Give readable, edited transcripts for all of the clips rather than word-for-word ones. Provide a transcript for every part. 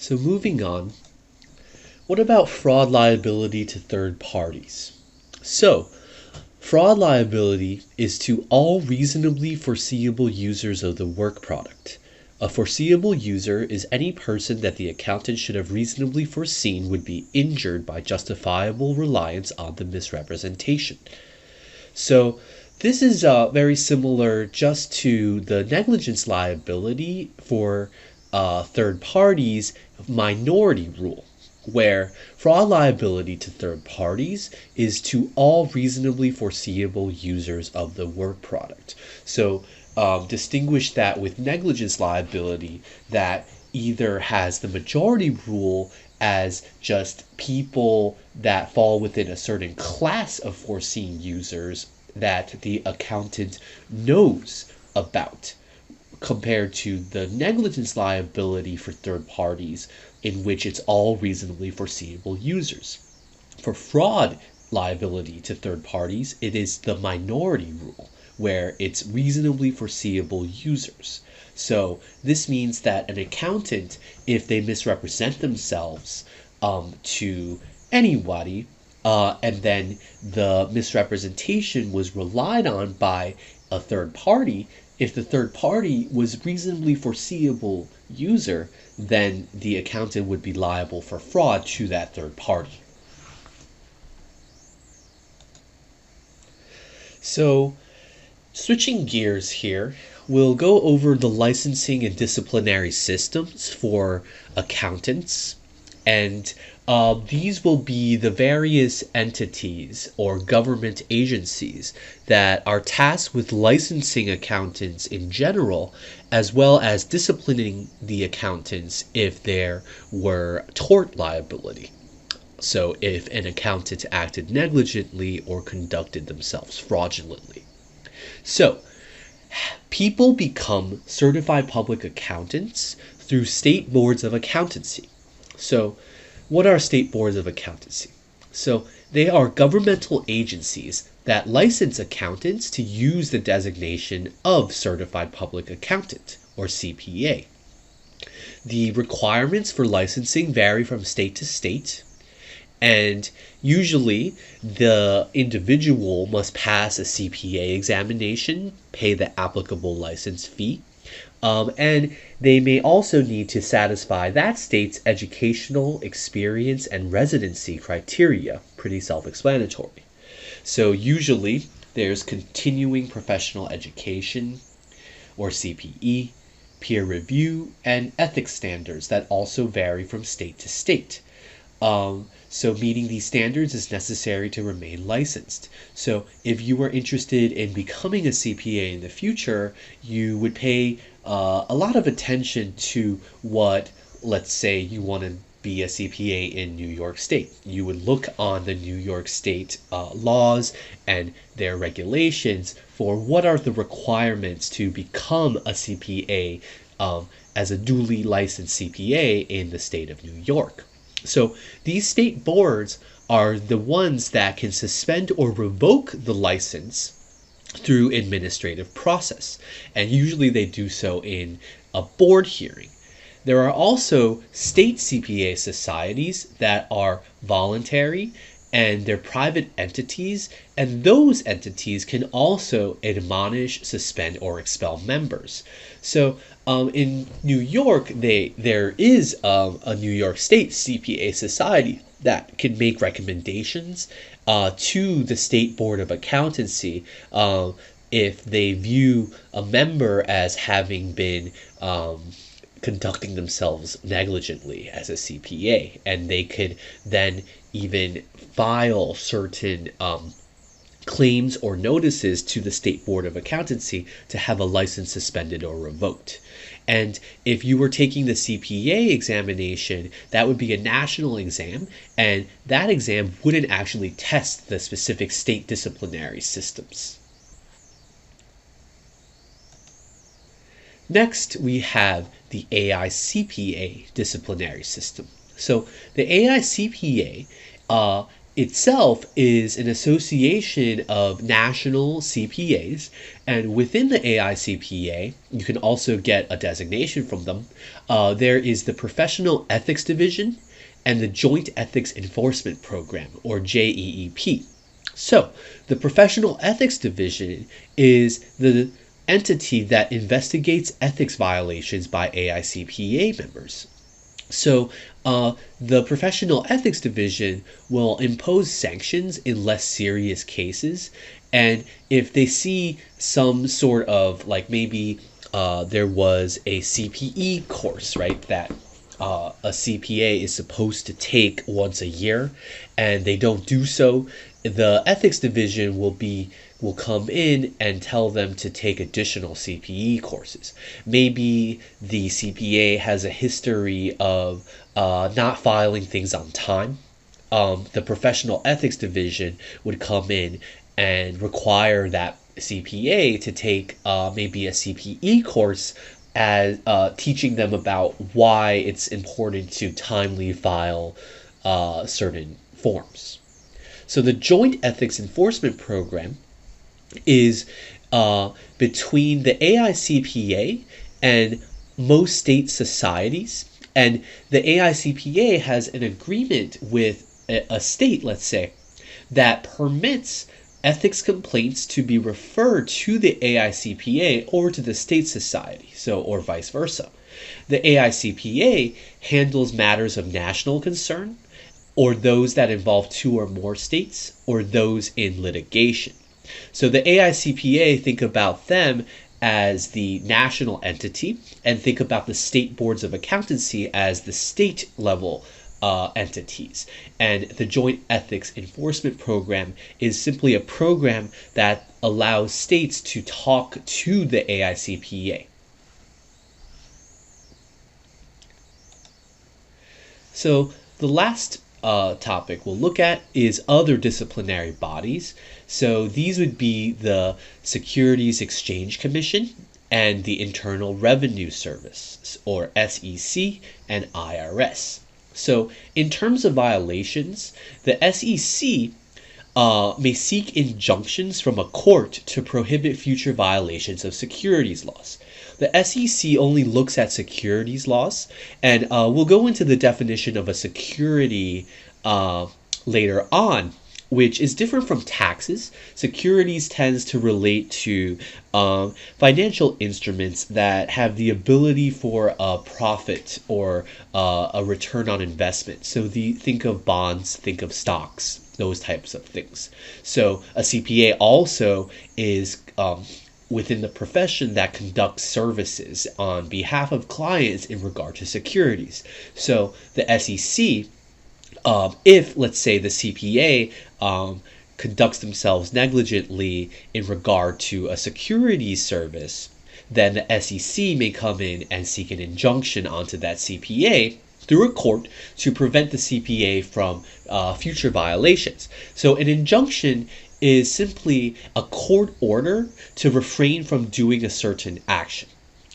So moving on, what about fraud liability to third parties? So, fraud liability is to all reasonably foreseeable users of the work product. A foreseeable user is any person that the accountant should have reasonably foreseen would be injured by justifiable reliance on the misrepresentation. So this is very similar just to the negligence liability for third parties minority rule, where fraud liability to third parties is to all reasonably foreseeable users of the work product. So distinguish that with negligence liability that either has the majority rule as just people that fall within a certain class of foreseen users that the accountant knows about, compared to the negligence liability for third parties in which it's all reasonably foreseeable users. For fraud liability to third parties, it is the minority rule where it's reasonably foreseeable users. So this means that an accountant, if they misrepresent themselves to anybody, and then the misrepresentation was relied on by a third party, if the third party was reasonably foreseeable user, then the accountant would be liable for fraud to that third party. So, switching gears here, we'll go over the licensing and disciplinary systems for accountants. And these will be the various entities or government agencies that are tasked with licensing accountants in general, as well as disciplining the accountants if there were tort liability. So if an accountant acted negligently or conducted themselves fraudulently. So people become certified public accountants through state boards of accountancy. So what are state boards of accountancy? So they are governmental agencies that license accountants to use the designation of certified public accountant, or CPA. The requirements for licensing vary from state to state, and usually the individual must pass a CPA examination, pay the applicable license fee, and they may also need to satisfy that state's educational, experience, and residency criteria. Pretty self-explanatory. So usually there's continuing professional education, or CPE, peer review, and ethics standards that also vary from state to state. So meeting these standards is necessary to remain licensed. So if you were interested in becoming a CPA in the future, you would pay a lot of attention to what, let's say you want to be a CPA in New York State. You would look on the New York State laws and their regulations for what are the requirements to become a CPA as a duly licensed CPA in the state of New York. So these state boards are the ones that can suspend or revoke the license through administrative process, and usually they do so in a board hearing. There are also state CPA societies that are voluntary and they're private entities, and those entities can also admonish, suspend, or expel members. So in New York, there is a New York State CPA society that can make recommendations to the State Board of Accountancy if they view a member as having been conducting themselves negligently as a CPA, and they could then even file certain claims or notices to the State Board of Accountancy to have a license suspended or revoked. And if you were taking the CPA examination, that would be a national exam, and that exam wouldn't actually test the specific state disciplinary systems. Next, we have the AICPA disciplinary system. So the AICPA itself is an association of national CPAs, and within the AICPA, you can also get a designation from them. There is the Professional Ethics Division and the Joint Ethics Enforcement Program, or JEEP. So, the Professional Ethics Division is the entity that investigates ethics violations by AICPA members. So, the Professional Ethics Division will impose sanctions in less serious cases. And if they see some sort of, like, maybe there was a CPE course, right, that a CPA is supposed to take once a year, and they don't do so, the Ethics Division will come in and tell them to take additional CPE courses. Maybe the CPA has a history of not filing things on time. The Professional Ethics Division would come in and require that CPA to take maybe a CPE course as teaching them about why it's important to timely file certain forms. So the Joint Ethics Enforcement Program is between the AICPA and most state societies, and the AICPA has an agreement with a state, let's say, that permits ethics complaints to be referred to the AICPA or to the state society, or vice versa. The AICPA handles matters of national concern, or those that involve two or more states, or those in litigation. So the AICPA, think about them as the national entity, and think about the state boards of accountancy as the state level entities. And the Joint Ethics Enforcement Program is simply a program that allows states to talk to the AICPA. So the last topic we'll look at is other disciplinary bodies. So these would be the Securities Exchange Commission and the Internal Revenue Service, or SEC, and IRS. So in terms of violations, the SEC may seek injunctions from a court to prohibit future violations of securities laws. The SEC only looks at securities laws, and we'll go into the definition of a security later on, which is different from taxes. Securities tends to relate to financial instruments that have the ability for a profit or a return on investment. So think of bonds, think of stocks, those types of things. So a CPA also is within the profession that conducts services on behalf of clients in regard to securities. So the SEC, if, let's say, the CPA conducts themselves negligently in regard to a securities service, then the SEC may come in and seek an injunction onto that CPA through a court to prevent the CPA from future violations. So an injunction is simply a court order to refrain from doing a certain action.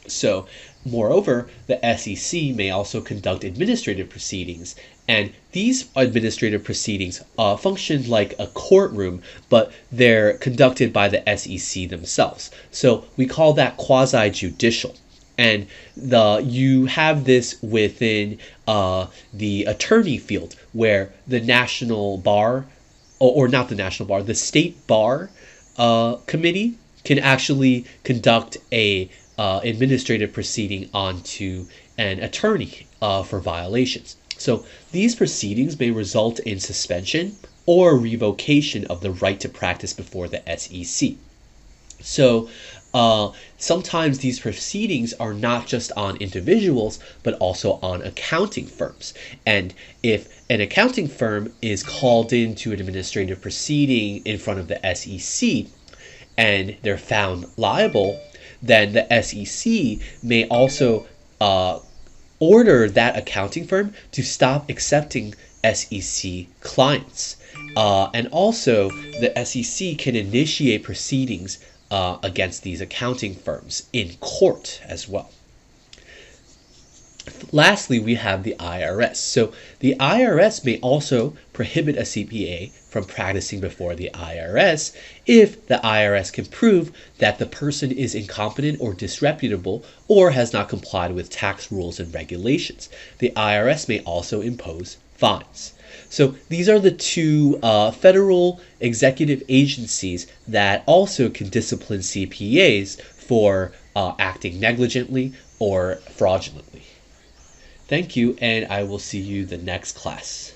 So, moreover, the SEC may also conduct administrative proceedings, and these administrative proceedings function like a courtroom, but they're conducted by the SEC themselves. So we call that quasi-judicial. And you have this within the attorney field, where the national bar, or not the national bar, the state bar committee can actually conduct a administrative proceeding onto an attorney for violations. So these proceedings may result in suspension or revocation of the right to practice before the SEC. So sometimes these proceedings are not just on individuals, but also on accounting firms. And if an accounting firm is called into an administrative proceeding in front of the SEC and they're found liable, then the SEC may also order that accounting firm to stop accepting SEC clients. And also, the SEC can initiate proceedings against these accounting firms in court as well. Lastly, we have the IRS. So the IRS may also prohibit a CPA from practicing before the IRS if the IRS can prove that the person is incompetent or disreputable or has not complied with tax rules and regulations. The IRS may also impose fines. So these are the two federal executive agencies that also can discipline CPAs for acting negligently or fraudulently. Thank you, and I will see you the next class.